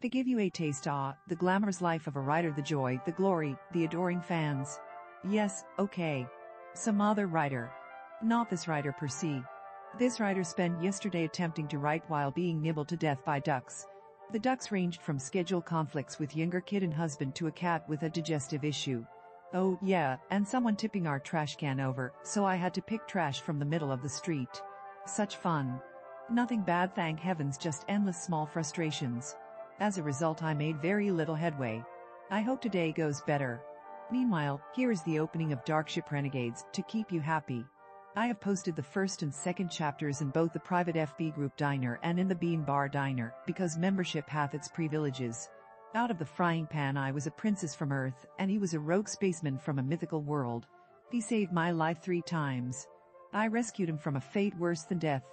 They give you a taste the glamorous life of a writer, the joy, the glory, the adoring fans. Yes, okay. Some other writer. Not this writer per se. This writer spent yesterday attempting to write while being nibbled to death by ducks. The ducks ranged from schedule conflicts with younger kid and husband to a cat with a digestive issue. Oh yeah, and someone tipping our trash can over, so I had to pick trash from the middle of the street. Such fun. Nothing bad, thank heavens, just endless small frustrations. As a result, I made very little headway. I hope today goes better. Meanwhile, here is the opening of Darkship Renegades, to keep you happy. I have posted the first and second chapters in both the private FB group Diner and in the Bean Bar Diner, because membership hath its privileges. Out of the frying pan I was a princess from Earth, and he was a rogue spaceman from a mythical world. He saved my life 3 times. I rescued him from a fate worse than death.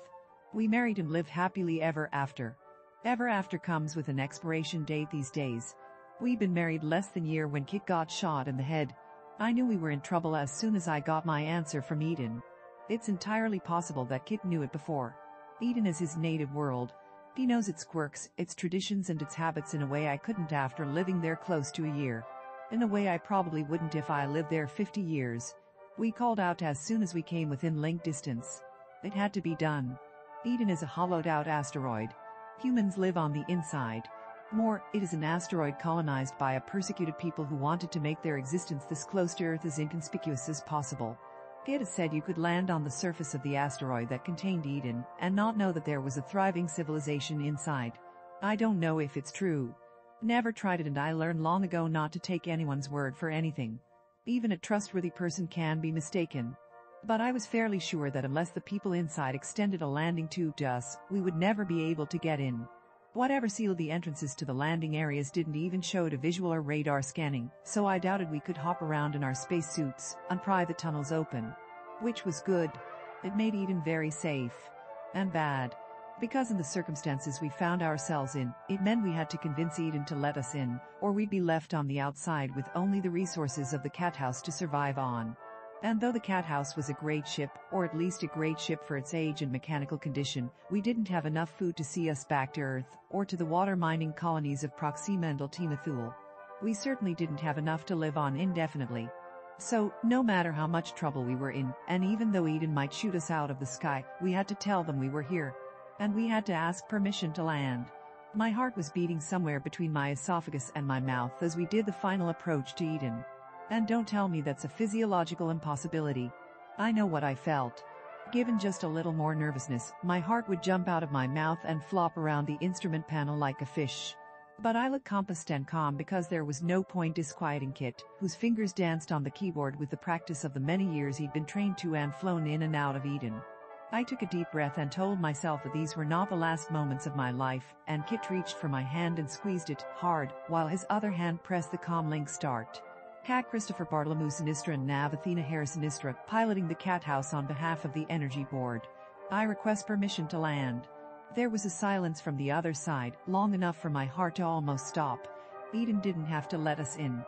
We married and lived happily ever after. Ever after comes with an expiration date these days. We'd been married less than a year when Kit got shot in the head. I knew we were in trouble as soon as I got my answer from Eden. It's entirely possible that Kit knew it before. Eden is his native world. He knows its quirks, its traditions and its habits in a way I couldn't after living there close to a year. In a way I probably wouldn't if I lived there 50 years. We called out as soon as we came within link distance. It had to be done. Eden is a hollowed-out asteroid. Humans live on the inside. More, it is an asteroid colonized by a persecuted people who wanted to make their existence this close to Earth as inconspicuous as possible. It is said you could land on the surface of the asteroid that contained Eden and not know that there was a thriving civilization inside. I don't know if it's true. Never tried it, and I learned long ago not to take anyone's word for anything. Even a trustworthy person can be mistaken. But I was fairly sure that unless the people inside extended a landing tube to us, we would never be able to get in. Whatever sealed the entrances to the landing areas didn't even show to visual or radar scanning, so I doubted we could hop around in our spacesuits and pry the tunnels open. Which was good. It made Eden very safe. And bad. Because in the circumstances we found ourselves in, it meant we had to convince Eden to let us in, or we'd be left on the outside with only the resources of the cat house to survive on. And though the cat house was a great ship, or at least a great ship for its age and mechanical condition, we didn't have enough food to see us back to Earth, or to the water mining colonies of Proxima and Ultima Thule. We certainly didn't have enough to live on indefinitely. So, no matter how much trouble we were in, and even though Eden might shoot us out of the sky, we had to tell them we were here. And we had to ask permission to land. My heart was beating somewhere between my esophagus and my mouth as we did the final approach to Eden. And don't tell me that's a physiological impossibility. I know what I felt. Given just a little more nervousness, my heart would jump out of my mouth and flop around the instrument panel like a fish. But I looked composed and calm because there was no point disquieting Kit, whose fingers danced on the keyboard with the practice of the many years he'd been trained to and flown in and out of Eden. I took a deep breath and told myself that these were not the last moments of my life, and Kit reached for my hand and squeezed it hard, while his other hand pressed the comm link start. Cat Christopher Bartolomeu Sinistra and Nav Athena Harris Sinistra, piloting the cat house on behalf of the Energy Board. I request permission to land. There was a silence from the other side, long enough for my heart to almost stop. Eden didn't have to let us in.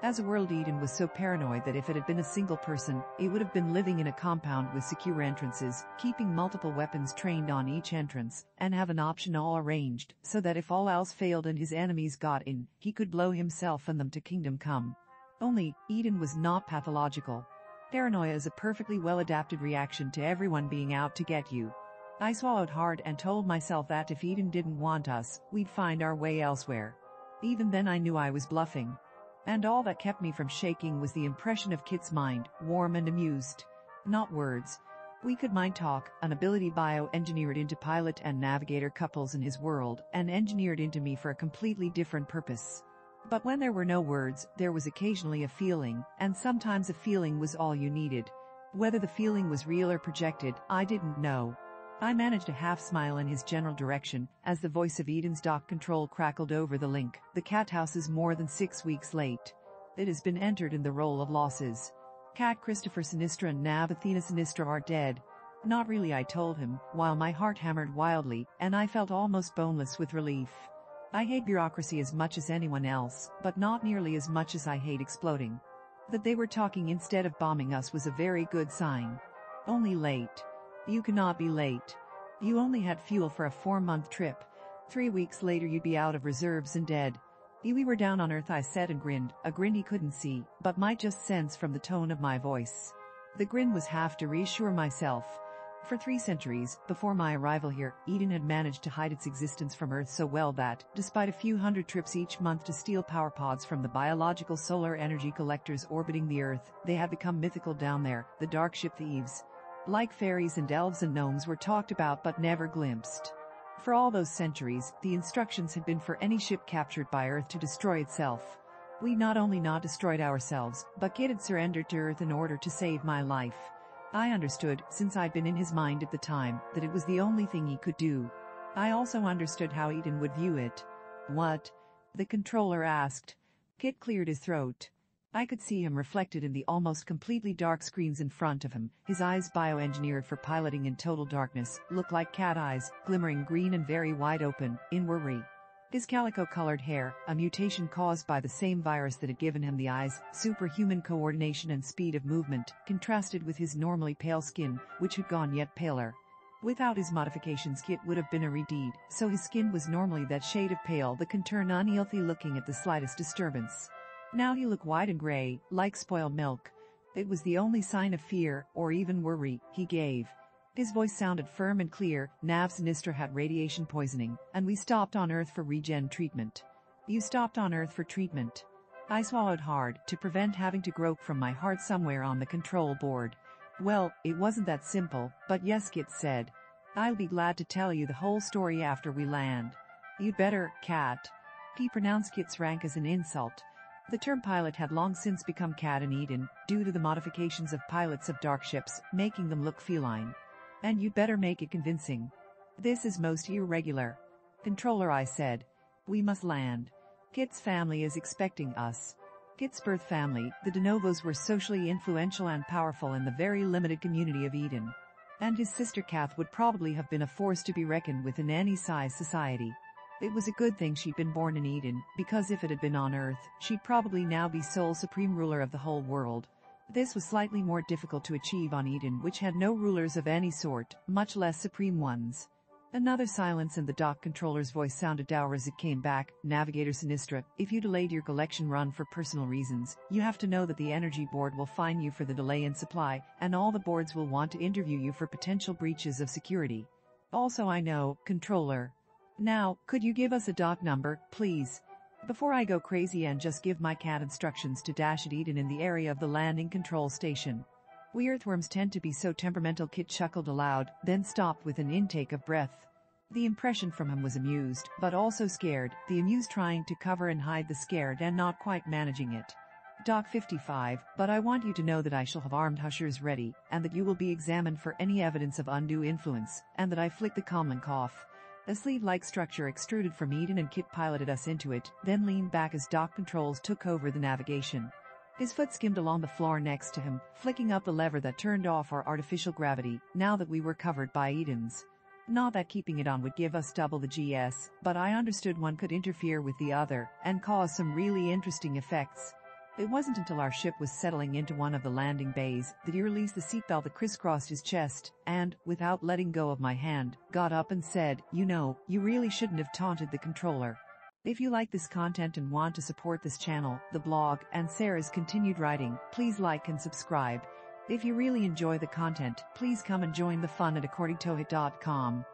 As a world, Eden was so paranoid that if it had been a single person, it would have been living in a compound with secure entrances, keeping multiple weapons trained on each entrance, and have an option all arranged, so that if all else failed and his enemies got in, he could blow himself and them to kingdom come. Only, Eden was not pathological. Paranoia is a perfectly well-adapted reaction to everyone being out to get you. I swallowed hard and told myself that if Eden didn't want us, we'd find our way elsewhere. Even then I knew I was bluffing. And all that kept me from shaking was the impression of Kit's mind, warm and amused. Not words. We could mind talk, an ability bio-engineered into pilot and navigator couples in his world, and engineered into me for a completely different purpose. But when there were no words, there was occasionally a feeling, and sometimes a feeling was all you needed. Whether the feeling was real or projected, I didn't know. I managed a half-smile in his general direction, as the voice of Eden's dock control crackled over the link. The cat house is more than 6 weeks late. It has been entered in the roll of losses. Cat Christopher Sinistra and Nav Athena Sinistra are dead. Not really, I told him, while my heart hammered wildly, and I felt almost boneless with relief. I hate bureaucracy as much as anyone else, but not nearly as much as I hate exploding. That they were talking instead of bombing us was a very good sign. Only late. You cannot be late. You only had fuel for a 4-month trip. 3 weeks later you'd be out of reserves and dead. We were down on Earth, I said and grinned, a grin he couldn't see, but might just sense from the tone of my voice. The grin was half to reassure myself. For 3 centuries, before my arrival here, Eden had managed to hide its existence from Earth so well that, despite a few hundred trips each month to steal power pods from the biological solar energy collectors orbiting the Earth, they had become mythical down there, the dark ship thieves. Like fairies and elves and gnomes were talked about but never glimpsed. For all those centuries, the instructions had been for any ship captured by Earth to destroy itself. We not only not destroyed ourselves, but Kit had surrendered to Earth in order to save my life. I understood, since I'd been in his mind at the time, that it was the only thing he could do. I also understood how Eden would view it. What? The controller asked. Kit cleared his throat. I could see him reflected in the almost completely dark screens in front of him, his eyes bioengineered for piloting in total darkness, looked like cat eyes, glimmering green and very wide open, in worry. His calico-colored hair, a mutation caused by the same virus that had given him the eyes, superhuman coordination and speed of movement, contrasted with his normally pale skin, which had gone yet paler. Without his modifications Kit would have been a redeed, so his skin was normally that shade of pale that can turn unhealthy looking at the slightest disturbance. Now he looked white and gray, like spoiled milk. It was the only sign of fear, or even worry, he gave. His voice sounded firm and clear. Nav Sinistra had radiation poisoning, and we stopped on Earth for regen treatment. You stopped on Earth for treatment. I swallowed hard, to prevent having to grope from my heart somewhere on the control board. Well, it wasn't that simple, but yes, Kit said. I'll be glad to tell you the whole story after we land. You'd better, Cat. He pronounced Kit's rank as an insult. The term pilot had long since become cat in Eden, due to the modifications of pilots of dark ships, making them look feline. And you'd better make it convincing. This is most irregular. Controller, I said. We must land. Kit's family is expecting us. Kit's birth family, the De Novos, were socially influential and powerful in the very limited community of Eden. And his sister Kath would probably have been a force to be reckoned with in any size society. It was a good thing she'd been born in Eden, because if it had been on Earth, she'd probably now be sole supreme ruler of the whole world. This was slightly more difficult to achieve on Eden, which had no rulers of any sort, much less supreme ones. Another silence, and the dock controller's voice sounded dour as it came back. Navigator Sinistra, if you delayed your collection run for personal reasons, you have to know that the Energy Board will fine you for the delay in supply, and all the boards will want to interview you for potential breaches of security. Also, I know, Controller. Now, could you give us a dock number, please? Before I go crazy and just give my cat instructions to dash at Eden in the area of the landing control station. We earthworms tend to be so temperamental. Kit chuckled aloud, then stopped with an intake of breath. The impression from him was amused, but also scared, the amused trying to cover and hide the scared and not quite managing it. Doc 55, but I want you to know that I shall have armed hushers ready, and that you will be examined for any evidence of undue influence, and that I flick the Comlin cough. A sleeve-like structure extruded from Eden, and Kit piloted us into it, then leaned back as dock controls took over the navigation. His foot skimmed along the floor next to him, flicking up the lever that turned off our artificial gravity, now that we were covered by Eden's. Not that keeping it on would give us double the GS, but I understood one could interfere with the other, and cause some really interesting effects. It wasn't until our ship was settling into one of the landing bays that he released the seatbelt that crisscrossed his chest, and, without letting go of my hand, got up and said, "You know, you really shouldn't have taunted the controller." If you like this content and want to support this channel, the blog, and Sarah's continued writing, please like and subscribe. If you really enjoy the content, please come and join the fun at accordingtohoyt.com.